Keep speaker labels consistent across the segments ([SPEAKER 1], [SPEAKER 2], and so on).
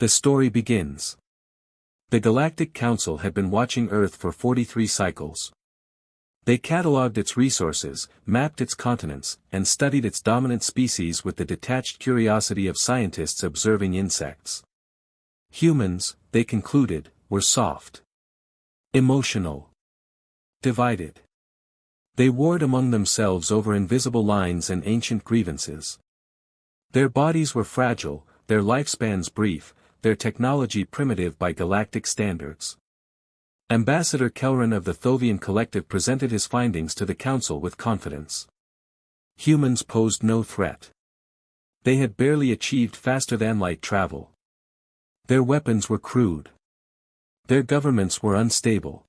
[SPEAKER 1] The story begins. The Galactic Council had been watching Earth for 43 cycles. They catalogued its resources, mapped its continents, and studied its dominant species with the detached curiosity of scientists observing insects. Humans, they concluded, were soft, emotional, divided. They warred among themselves over invisible lines and ancient grievances. Their bodies were fragile, their lifespans brief, their technology primitive by galactic standards. Ambassador Kelran of the Thovian Collective presented his findings to the Council with confidence. Humans posed no threat. They had barely achieved faster-than-light travel. Their weapons were crude. Their governments were unstable.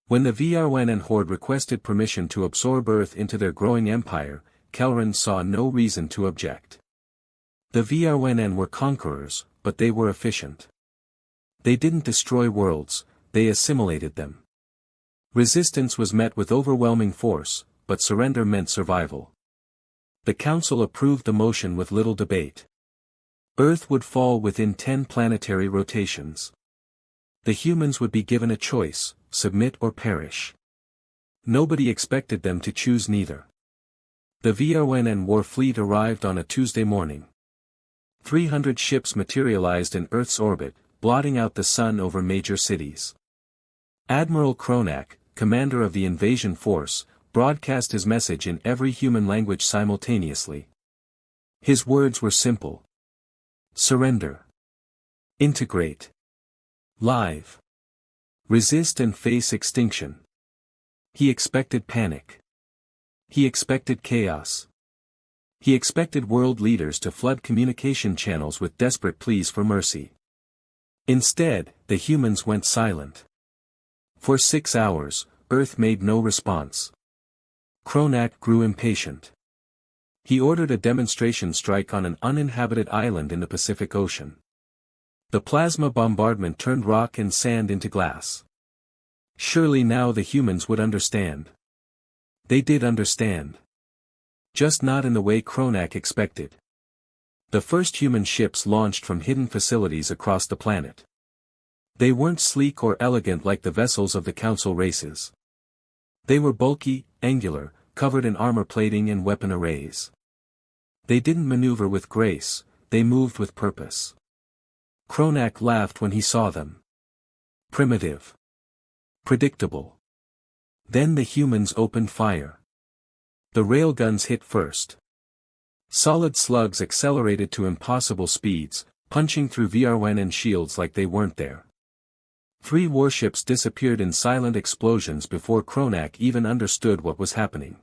[SPEAKER 1] When the VRWN Horde requested permission to absorb Earth into their growing empire, Kelran saw no reason to object. The VRWN were conquerors, but they were efficient. They didn't destroy worlds, they assimilated them. Resistance was met with overwhelming force, but surrender meant survival. The Council approved the motion with little debate. Earth would fall within 10 planetary rotations. The humans would be given a choice, submit or perish. Nobody expected them to choose neither. The VRWN war fleet arrived on a Tuesday morning. 300 ships materialized in Earth's orbit, blotting out the sun over major cities. Admiral Kronak, commander of the invasion force, broadcast his message in every human language simultaneously. His words were simple. Surrender. Integrate. Live. Resist and face extinction. He expected panic. He expected chaos. He expected world leaders to flood communication channels with desperate pleas for mercy. Instead, the humans went silent. For 6 hours, Earth made no response. Kronak grew impatient. He ordered a demonstration strike on an uninhabited island in the Pacific Ocean. The plasma bombardment turned rock and sand into glass. Surely now the humans would understand. They did understand. Just not in the way Kronak expected. The first human ships launched from hidden facilities across the planet. They weren't sleek or elegant like the vessels of the Council races. They were bulky, angular, covered in armor plating and weapon arrays. They didn't maneuver with grace, they moved with purpose. Kronak laughed when he saw them. Primitive. Predictable. Then the humans opened fire. The railguns hit first. Solid slugs accelerated to impossible speeds, punching through VRWN shields like they weren't there. 3 warships disappeared in silent explosions before Kronak even understood what was happening.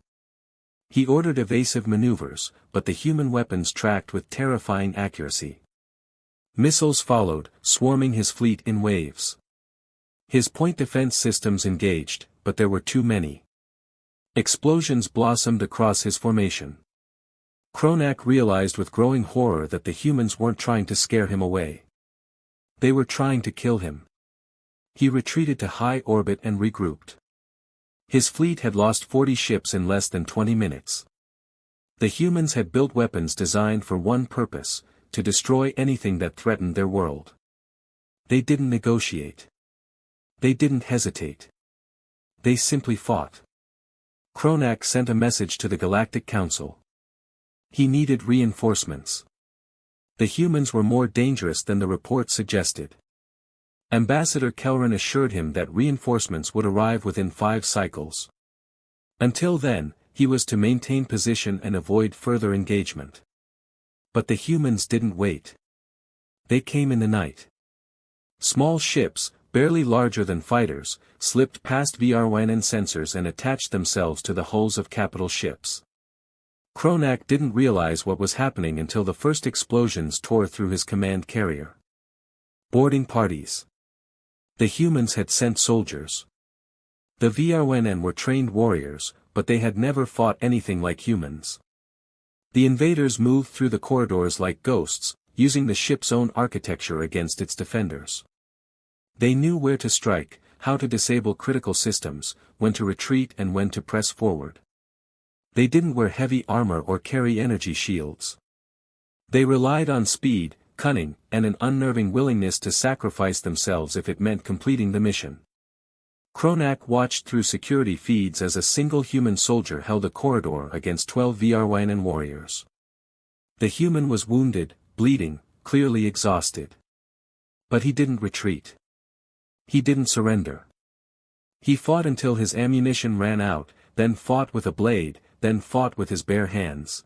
[SPEAKER 1] He ordered evasive maneuvers, but the human weapons tracked with terrifying accuracy. Missiles followed, swarming his fleet in waves. His point defense systems engaged, but there were too many. Explosions blossomed across his formation. Kronak realized with growing horror that the humans weren't trying to scare him away. They were trying to kill him. He retreated to high orbit and regrouped. His fleet had lost 40 ships in less than 20 minutes. The humans had built weapons designed for one purpose, to destroy anything that threatened their world. They didn't negotiate. They didn't hesitate. They simply fought. Kronak sent a message to the Galactic Council. He needed reinforcements. The humans were more dangerous than the report suggested. Ambassador Kelran assured him that reinforcements would arrive within 5 cycles. Until then, he was to maintain position and avoid further engagement. But the humans didn't wait. They came in the night. Small ships, barely larger than fighters, slipped past VRWN sensors and attached themselves to the hulls of capital ships. Kronak didn't realize what was happening until the first explosions tore through his command carrier. Boarding parties. The humans had sent soldiers. The VRWN were trained warriors, but they had never fought anything like humans. The invaders moved through the corridors like ghosts, using the ship's own architecture against its defenders. They knew where to strike, how to disable critical systems, when to retreat and when to press forward. They didn't wear heavy armor or carry energy shields. They relied on speed, cunning, and an unnerving willingness to sacrifice themselves if it meant completing the mission. Kronak watched through security feeds as a single human soldier held a corridor against 12 VRYN warriors. The human was wounded, bleeding, clearly exhausted. But he didn't retreat. He didn't surrender. He fought until his ammunition ran out, then fought with a blade, then fought with his bare hands.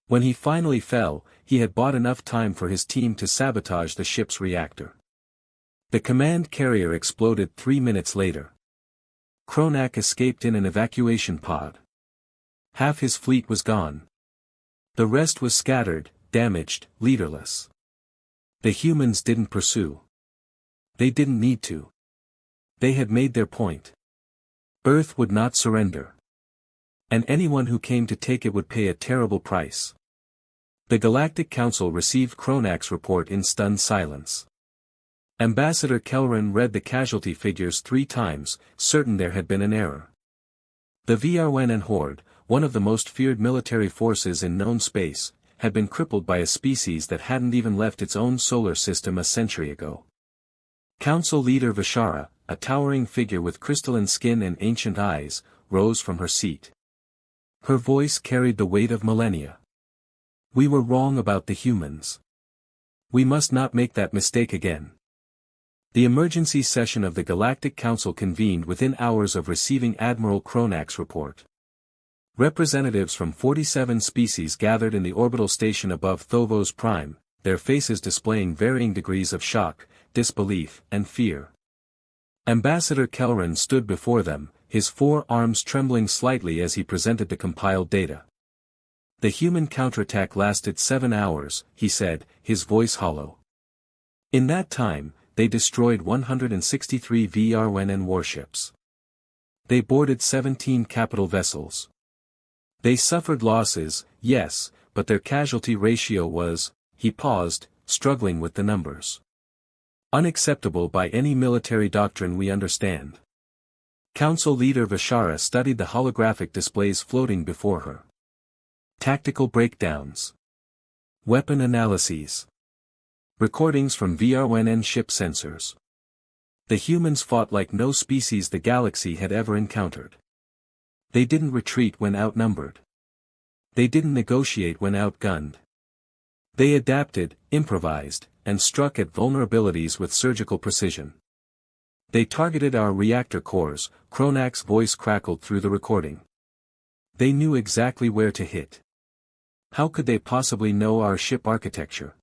[SPEAKER 1] When he finally fell, he had bought enough time for his team to sabotage the ship's reactor. The command carrier exploded 3 minutes later. Kronak escaped in an evacuation pod. Half his fleet was gone. The rest was scattered, damaged, leaderless. The humans didn't pursue. They didn't need to. They had made their point. Earth would not surrender. And anyone who came to take it would pay a terrible price. The Galactic Council received Kronak's report in stunned silence. Ambassador Kelleran read the casualty figures 3 times, certain there had been an error. The VRWN Horde, one of the most feared military forces in known space, had been crippled by a species that hadn't even left its own solar system a century ago. Council leader Vishara, a towering figure with crystalline skin and ancient eyes, rose from her seat. Her voice carried the weight of millennia. We were wrong about the humans. We must not make that mistake again. The emergency session of the Galactic Council convened within hours of receiving Admiral Kronak's report. Representatives from 47 species gathered in the orbital station above Thovos Prime, their faces displaying varying degrees of shock, disbelief, and fear. Ambassador Kelleran stood before them, his 4 arms trembling slightly as he presented the compiled data. The human counterattack lasted 7 hours, he said, his voice hollow. In that time, they destroyed 163 VRWN warships. They boarded 17 capital vessels. They suffered losses, yes, but their casualty ratio was, he paused, struggling with the numbers. Unacceptable by any military doctrine we understand. Council leader Vishara studied the holographic displays floating before her. Tactical breakdowns. Weapon analyses. Recordings from VRWN ship sensors. The humans fought like no species the galaxy had ever encountered. They didn't retreat when outnumbered. They didn't negotiate when outgunned. They adapted, improvised, and struck at vulnerabilities with surgical precision. They targeted our reactor cores, Kronak's voice crackled through the recording. They knew exactly where to hit. How could they possibly know our ship architecture?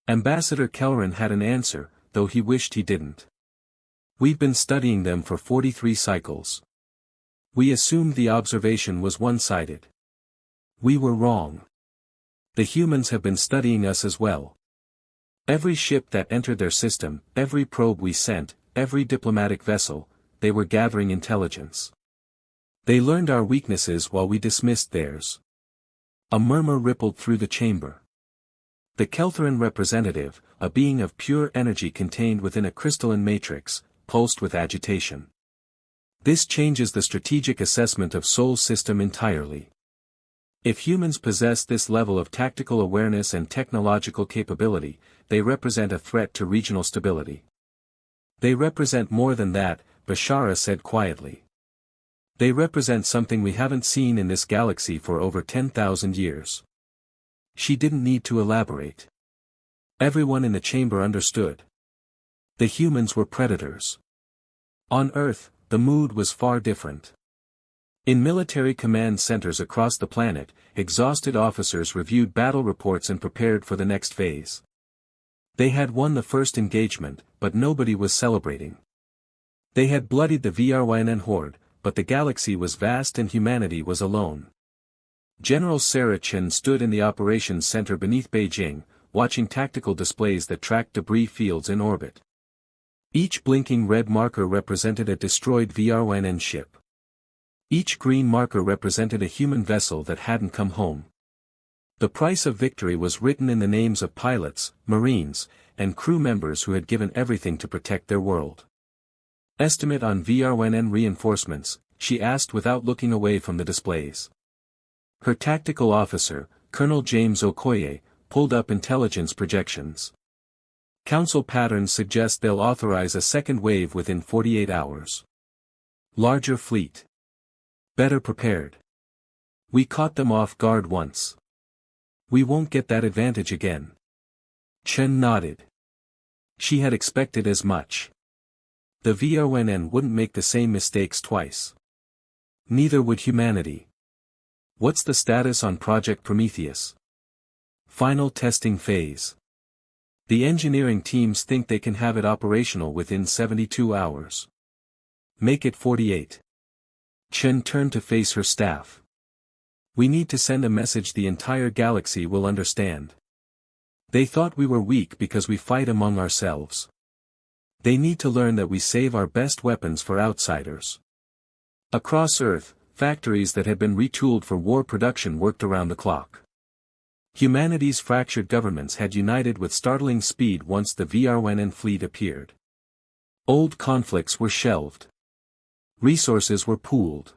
[SPEAKER 1] Ambassador Kelleran had an answer, though he wished he didn't. We've been studying them for 43 cycles. We assumed the observation was one-sided. We were wrong. The humans have been studying us as well. Every ship that entered their system, every probe we sent, every diplomatic vessel, they were gathering intelligence. They learned our weaknesses while we dismissed theirs. A murmur rippled through the chamber. The Keltheran representative, a being of pure energy contained within a crystalline matrix, pulsed with agitation. This changes the strategic assessment of Sol's system entirely. If humans possess this level of tactical awareness and technological capability, they represent a threat to regional stability. They represent more than that, Bashara said quietly. They represent something we haven't seen in this galaxy for over 10,000 years. She didn't need to elaborate. Everyone in the chamber understood. The humans were predators. On Earth, the mood was far different. In military command centers across the planet, exhausted officers reviewed battle reports and prepared for the next phase. They had won the first engagement, but nobody was celebrating. They had bloodied the VRYN horde, but the galaxy was vast and humanity was alone. General Sarah Chen stood in the operations center beneath Beijing, watching tactical displays that tracked debris fields in orbit. Each blinking red marker represented a destroyed VRYN ship. Each green marker represented a human vessel that hadn't come home. The price of victory was written in the names of pilots, marines, and crew members who had given everything to protect their world. Estimate on VRYN reinforcements, she asked without looking away from the displays. Her tactical officer, Colonel James Okoye, pulled up intelligence projections. Council patterns suggest they'll authorize a second wave within 48 hours. Larger fleet. Better prepared. We caught them off guard once. We won't get that advantage again. Chen nodded. She had expected as much. The VRNN wouldn't make the same mistakes twice. Neither would humanity. What's the status on Project Prometheus? Final testing phase. The engineering teams think they can have it operational within 72 hours. Make it 48. Chen turned to face her staff. We need to send a message the entire galaxy will understand. They thought we were weak because we fight among ourselves. They need to learn that we save our best weapons for outsiders. Across Earth, factories that had been retooled for war production worked around the clock. Humanity's fractured governments had united with startling speed once the VRNN fleet appeared. Old conflicts were shelved. Resources were pooled.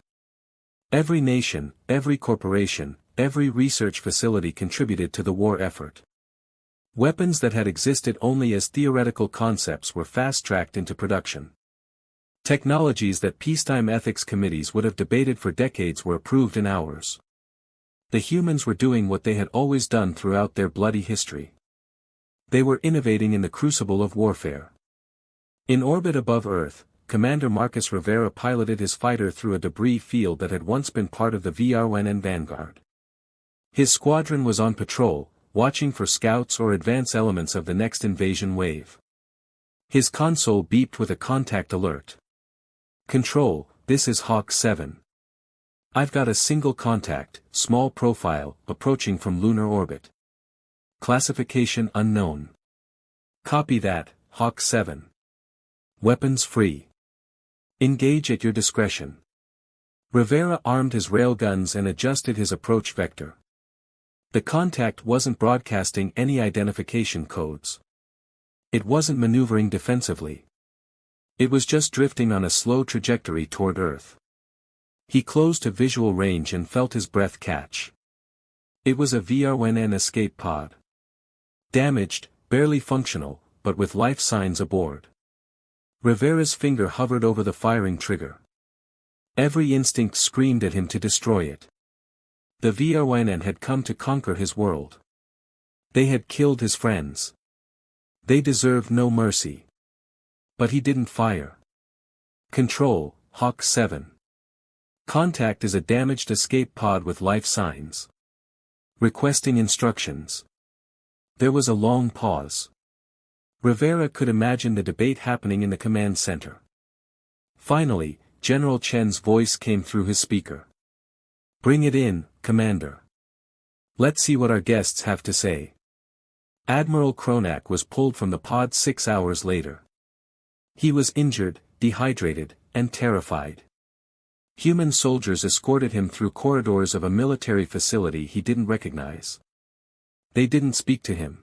[SPEAKER 1] Every nation, every corporation, every research facility contributed to the war effort. Weapons that had existed only as theoretical concepts were fast-tracked into production. Technologies that peacetime ethics committees would have debated for decades were approved in hours. The humans were doing what they had always done throughout their bloody history. They were innovating in the crucible of warfare. In orbit above Earth, Commander Marcus Rivera piloted his fighter through a debris field that had once been part of the VRNN Vanguard. His squadron was on patrol, watching for scouts or advance elements of the next invasion wave. His console beeped with a contact alert. Control, this is Hawk 7. I've got a single contact, small profile, approaching from lunar orbit. Classification unknown. Copy that, Hawk 7. Weapons free. Engage at your discretion. Rivera armed his railguns and adjusted his approach vector. The contact wasn't broadcasting any identification codes. It wasn't maneuvering defensively. It was just drifting on a slow trajectory toward Earth. He closed to visual range and felt his breath catch. It was a VRNN escape pod. Damaged, barely functional, but with life signs aboard. Rivera's finger hovered over the firing trigger. Every instinct screamed at him to destroy it. The VRNN had come to conquer his world. They had killed his friends. They deserved no mercy. But he didn't fire. Control, Hawk 7. Contact is a damaged escape pod with life signs. Requesting instructions. There was a long pause. Rivera could imagine the debate happening in the command center. Finally, General Chen's voice came through his speaker. Bring it in, Commander. Let's see what our guests have to say. Admiral Kronak was pulled from the pod 6 hours later. He was injured, dehydrated, and terrified. Human soldiers escorted him through corridors of a military facility he didn't recognize. They didn't speak to him.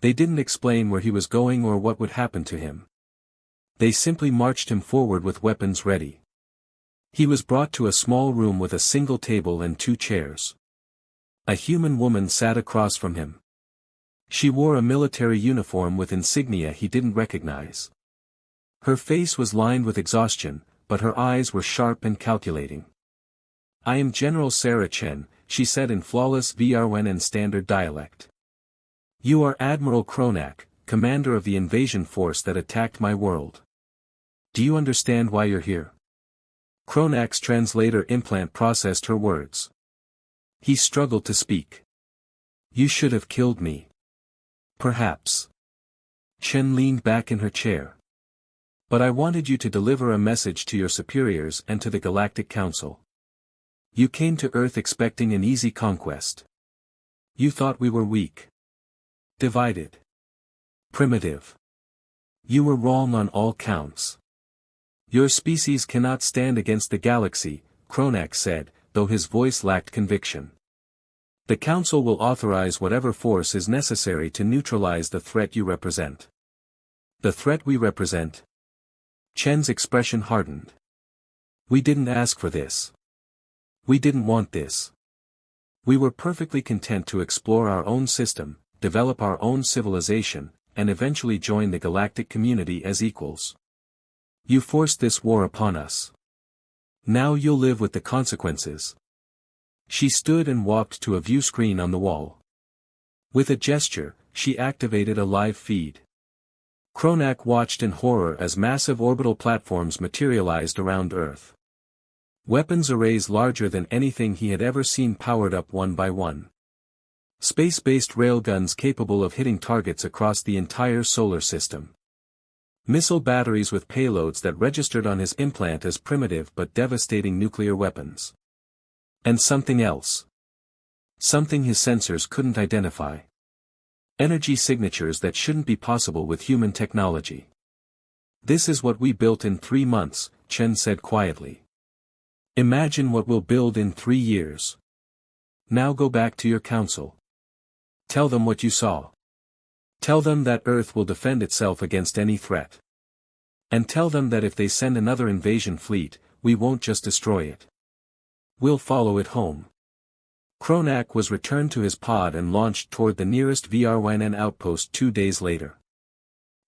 [SPEAKER 1] They didn't explain where he was going or what would happen to him. They simply marched him forward with weapons ready. He was brought to a small room with a single table and 2 chairs. A human woman sat across from him. She wore a military uniform with insignia he didn't recognize. Her face was lined with exhaustion, but her eyes were sharp and calculating. I am General Sarah Chen, she said in flawless VRNN standard dialect. You are Admiral Kronak, commander of the invasion force that attacked my world. Do you understand why you're here? Kronak's translator implant processed her words. He struggled to speak. You should have killed me. Perhaps. Chen leaned back in her chair. But I wanted you to deliver a message to your superiors and to the Galactic Council. You came to Earth expecting an easy conquest. You thought we were weak. Divided. Primitive. You were wrong on all counts. Your species cannot stand against the galaxy, Kronak said, though his voice lacked conviction. The Council will authorize whatever force is necessary to neutralize the threat you represent. The threat we represent? Chen's expression hardened. We didn't ask for this. We didn't want this. We were perfectly content to explore our own system, develop our own civilization, and eventually join the galactic community as equals. You forced this war upon us. Now you'll live with the consequences. She stood and walked to a view screen on the wall. With a gesture, she activated a live feed. Kronak watched in horror as massive orbital platforms materialized around Earth. Weapons arrays larger than anything he had ever seen powered up one by one. Space-based railguns capable of hitting targets across the entire solar system. Missile batteries with payloads that registered on his implant as primitive but devastating nuclear weapons. And something else. Something his sensors couldn't identify. Energy signatures that shouldn't be possible with human technology. This is what we built in 3 months, Chen said quietly. Imagine what we'll build in 3 years. Now go back to your council. Tell them what you saw. Tell them that Earth will defend itself against any threat. And tell them that if they send another invasion fleet, we won't just destroy it. We'll follow it home. Kronak was returned to his pod and launched toward the nearest VRYN outpost 2 days later.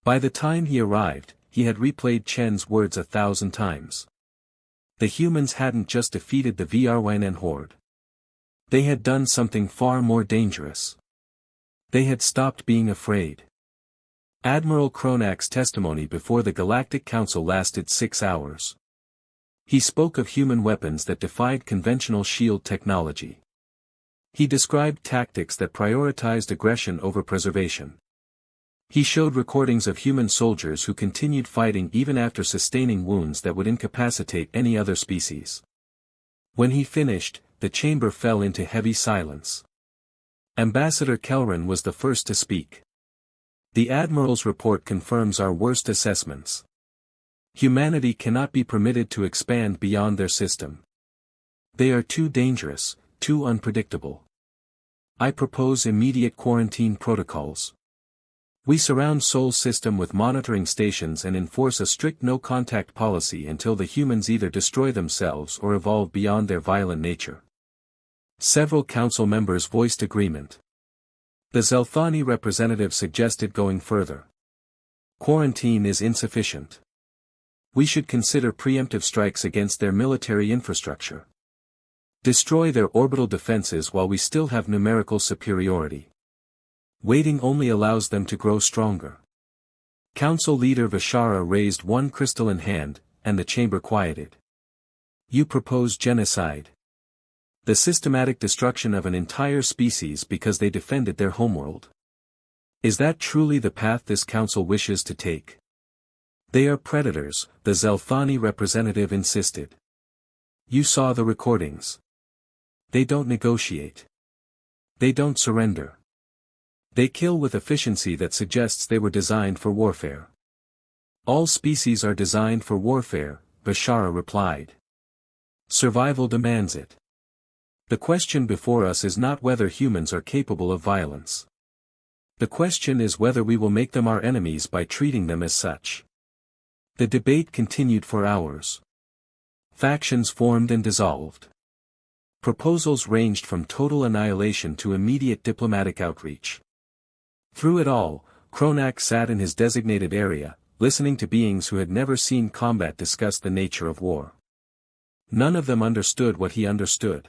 [SPEAKER 1] By the time he arrived, he had replayed Chen's words 1,000 times. The humans hadn't just defeated the VRYN horde. They had done something far more dangerous. They had stopped being afraid. Admiral Kronak's testimony before the Galactic Council lasted 6 hours. He spoke of human weapons that defied conventional shield technology. He described tactics that prioritized aggression over preservation. He showed recordings of human soldiers who continued fighting even after sustaining wounds that would incapacitate any other species. When he finished, the chamber fell into heavy silence. Ambassador Kelran was the first to speak. The Admiral's report confirms our worst assessments. Humanity cannot be permitted to expand beyond their system. They are too dangerous, too unpredictable. I propose immediate quarantine protocols. We surround Sol system with monitoring stations and enforce a strict no-contact policy until the humans either destroy themselves or evolve beyond their violent nature. Several council members voiced agreement. The Zelthani representative suggested going further. Quarantine is insufficient. We should consider preemptive strikes against their military infrastructure. Destroy their orbital defenses while we still have numerical superiority. Waiting only allows them to grow stronger. Council leader Vishara raised one crystalline hand, and the chamber quieted. You propose genocide. The systematic destruction of an entire species because they defended their homeworld. Is that truly the path this council wishes to take? They are predators, the Zelthani representative insisted. You saw the recordings. They don't negotiate. They don't surrender. They kill with efficiency that suggests they were designed for warfare. All species are designed for warfare, Bashara replied. Survival demands it. The question before us is not whether humans are capable of violence. The question is whether we will make them our enemies by treating them as such. The debate continued for hours. Factions formed and dissolved. Proposals ranged from total annihilation to immediate diplomatic outreach. Through it all, Kronak sat in his designated area, listening to beings who had never seen combat discuss the nature of war. None of them understood what he understood.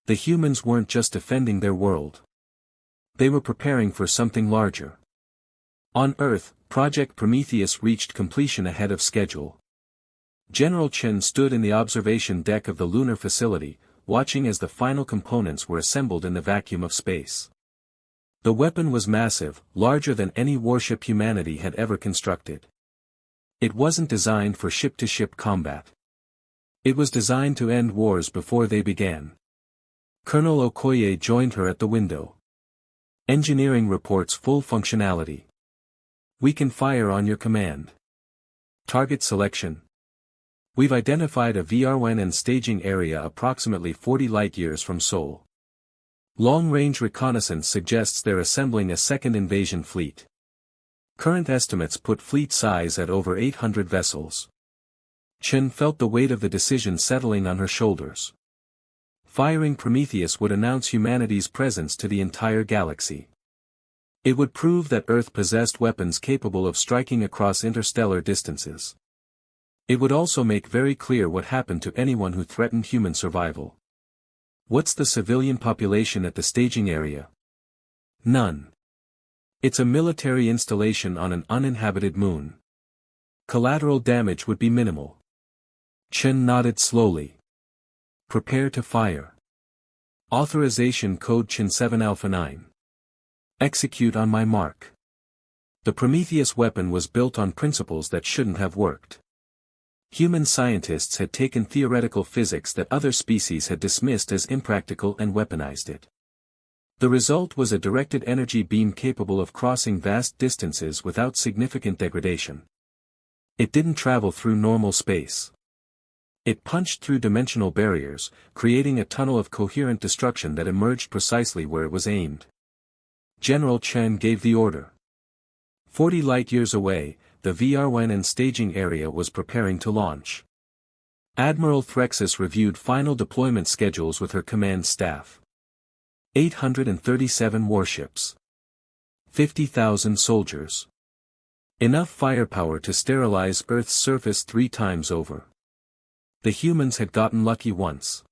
[SPEAKER 1] The humans weren't just defending their world. They were preparing for something larger. On Earth, Project Prometheus reached completion ahead of schedule. General Chen stood in the observation deck of the lunar facility, watching as the final components were assembled in the vacuum of space. The weapon was massive, larger than any warship humanity had ever constructed. It wasn't designed for ship-to-ship combat. It was designed to end wars before they began. Colonel Okoye joined her at the window. Engineering reports full functionality. We can fire on your command. Target selection. We've identified a VRWN and staging area approximately 40 light-years from Sol. Long-range reconnaissance suggests they're assembling a second invasion fleet. Current estimates put fleet size at over 800 vessels. Chen felt the weight of the decision settling on her shoulders. Firing Prometheus would announce humanity's presence to the entire galaxy. It would prove that Earth possessed weapons capable of striking across interstellar distances. It would also make very clear what happened to anyone who threatened human survival. What's the civilian population at the staging area? None. It's a military installation on an uninhabited moon. Collateral damage would be minimal. Chen nodded slowly. Prepare to fire. Authorization code Chen 7 Alpha 9. Execute on my mark. The Prometheus weapon was built on principles that shouldn't have worked. Human scientists had taken theoretical physics that other species had dismissed as impractical and weaponized it. The result was a directed energy beam capable of crossing vast distances without significant degradation. It didn't travel through normal space. It punched through dimensional barriers, creating a tunnel of coherent destruction that emerged precisely where it was aimed. General Chen gave the order. 40 light-years away, the VRWN staging area was preparing to launch. Admiral Threxus reviewed final deployment schedules with her command staff. 837 warships. 50,000 soldiers. Enough firepower to sterilize Earth's surface 3 times over. The humans had gotten lucky once.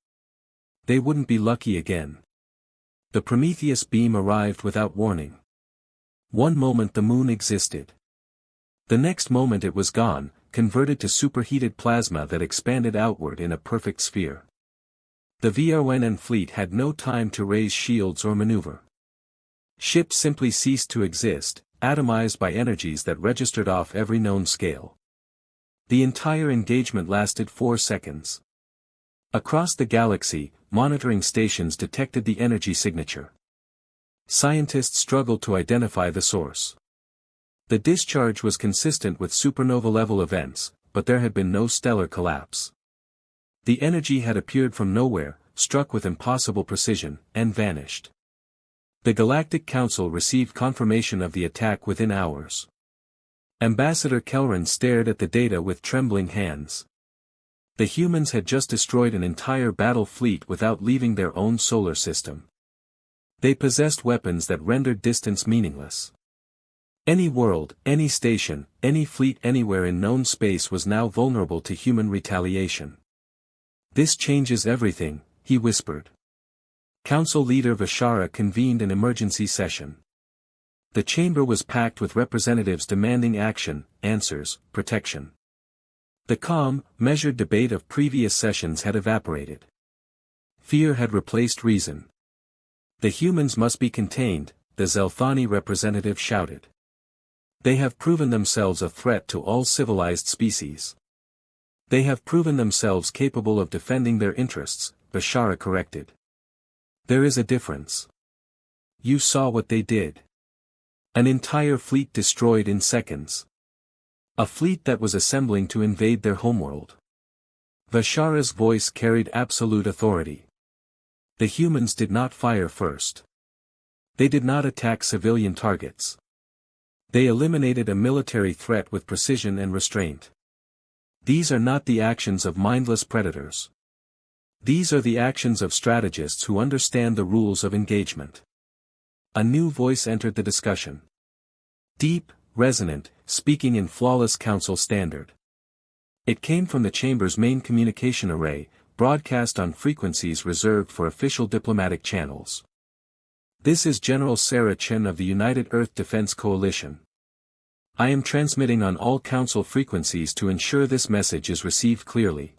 [SPEAKER 1] They wouldn't be lucky again. The Prometheus beam arrived without warning. One moment the moon existed. The next moment it was gone, converted to superheated plasma that expanded outward in a perfect sphere. The VRWN fleet had no time to raise shields or maneuver. Ships simply ceased to exist, atomized by energies that registered off every known scale. The entire engagement lasted 4 seconds. Across the galaxy, monitoring stations detected the energy signature. Scientists struggled to identify the source. The discharge was consistent with supernova-level events, but there had been no stellar collapse. The energy had appeared from nowhere, struck with impossible precision, and vanished. The Galactic Council received confirmation of the attack within hours. Ambassador Kelran stared at the data with trembling hands. The humans had just destroyed an entire battle fleet without leaving their own solar system. They possessed weapons that rendered distance meaningless. Any world, any station, any fleet anywhere in known space was now vulnerable to human retaliation. This changes everything, he whispered. Council leader Vishara convened an emergency session. The chamber was packed with representatives demanding action, answers, protection. The calm, measured debate of previous sessions had evaporated. Fear had replaced reason. The humans must be contained, the Zelthani representative shouted. They have proven themselves a threat to all civilized species. They have proven themselves capable of defending their interests, Bashara corrected. There is a difference. You saw what they did. An entire fleet destroyed in seconds. A fleet that was assembling to invade their homeworld. Vashara's voice carried absolute authority. The humans did not fire first. They did not attack civilian targets. They eliminated a military threat with precision and restraint. These are not the actions of mindless predators. These are the actions of strategists who understand the rules of engagement. A new voice entered the discussion. Deep, resonant, speaking in flawless council standard. It came from the chamber's main communication array, broadcast on frequencies reserved for official diplomatic channels. This is General Sarah Chen of the United Earth Defense Coalition. I am transmitting on all council frequencies to ensure this message is received clearly.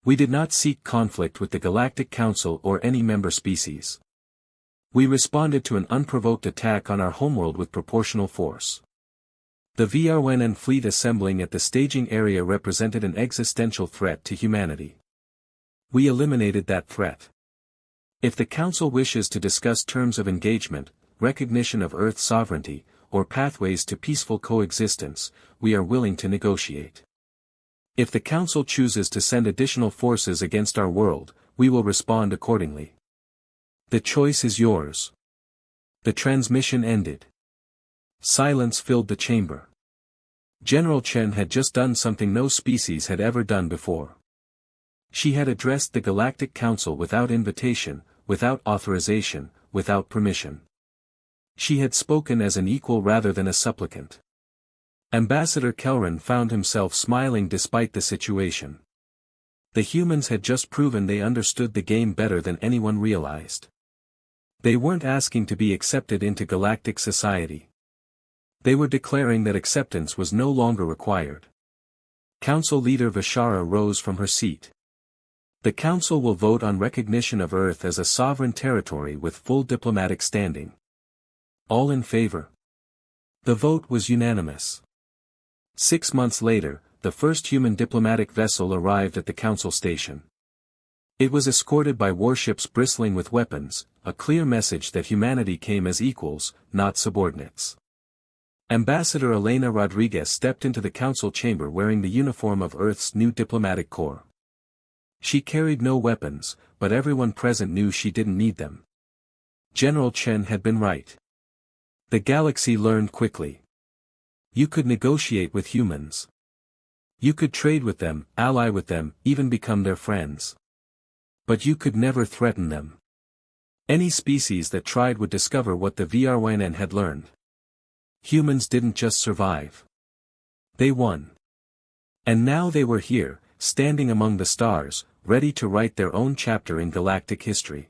[SPEAKER 1] We did not seek conflict with the Galactic Council or any member species. We responded to an unprovoked attack on our homeworld with proportional force. The VRWN fleet assembling at the staging area represented an existential threat to humanity. We eliminated that threat. If the Council wishes to discuss terms of engagement, recognition of Earth sovereignty, or pathways to peaceful coexistence, we are willing to negotiate. If the Council chooses to send additional forces against our world, we will respond accordingly. The choice is yours. The transmission ended. Silence filled the chamber. General Chen had just done something no species had ever done before. She had addressed the Galactic Council without invitation, without authorization, without permission. She had spoken as an equal rather than a supplicant. Ambassador Kelran found himself smiling despite the situation. The humans had just proven they understood the game better than anyone realized. They weren't asking to be accepted into galactic society. They were declaring that acceptance was no longer required. Council leader Vishara rose from her seat. The Council will vote on recognition of Earth as a sovereign territory with full diplomatic standing. All in favor? The vote was unanimous. 6 months later, the first human diplomatic vessel arrived at the Council station. It was escorted by warships bristling with weapons, a clear message that humanity came as equals, not subordinates. Ambassador Elena Rodriguez stepped into the Council chamber wearing the uniform of Earth's new diplomatic corps. She carried no weapons, but everyone present knew she didn't need them. General Chen had been right. The galaxy learned quickly. You could negotiate with humans. You could trade with them, ally with them, even become their friends. But you could never threaten them. Any species that tried would discover what the VRYNN had learned. Humans didn't just survive. They won. And now they were here, standing among the stars, ready to write their own chapter in galactic history.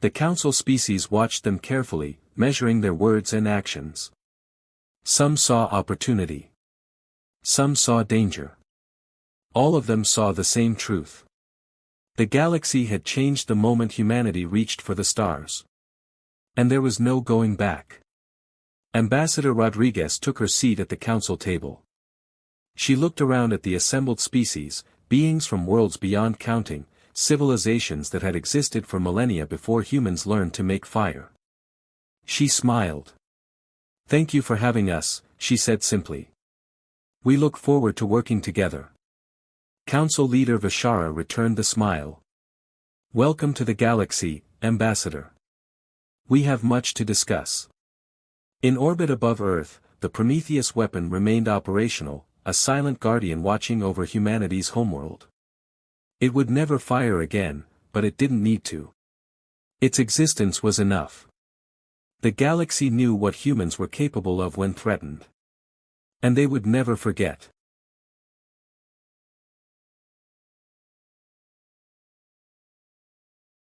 [SPEAKER 1] The Council species watched them carefully, measuring their words and actions. Some saw opportunity. Some saw danger. All of them saw the same truth. The galaxy had changed the moment humanity reached for the stars. And there was no going back. Ambassador Rodriguez took her seat at the Council table. She looked around at the assembled species, beings from worlds beyond counting, civilizations that had existed for millennia before humans learned to make fire. She smiled. "Thank you for having us," she said simply. "We look forward to working together." Council leader Vishara returned the smile. "Welcome to the galaxy, Ambassador. We have much to discuss." In orbit above Earth, the Prometheus weapon remained operational, a silent guardian watching over humanity's homeworld. It would never fire again, but it didn't need to. Its existence was enough. The galaxy knew what humans were capable of when threatened. And they would never forget.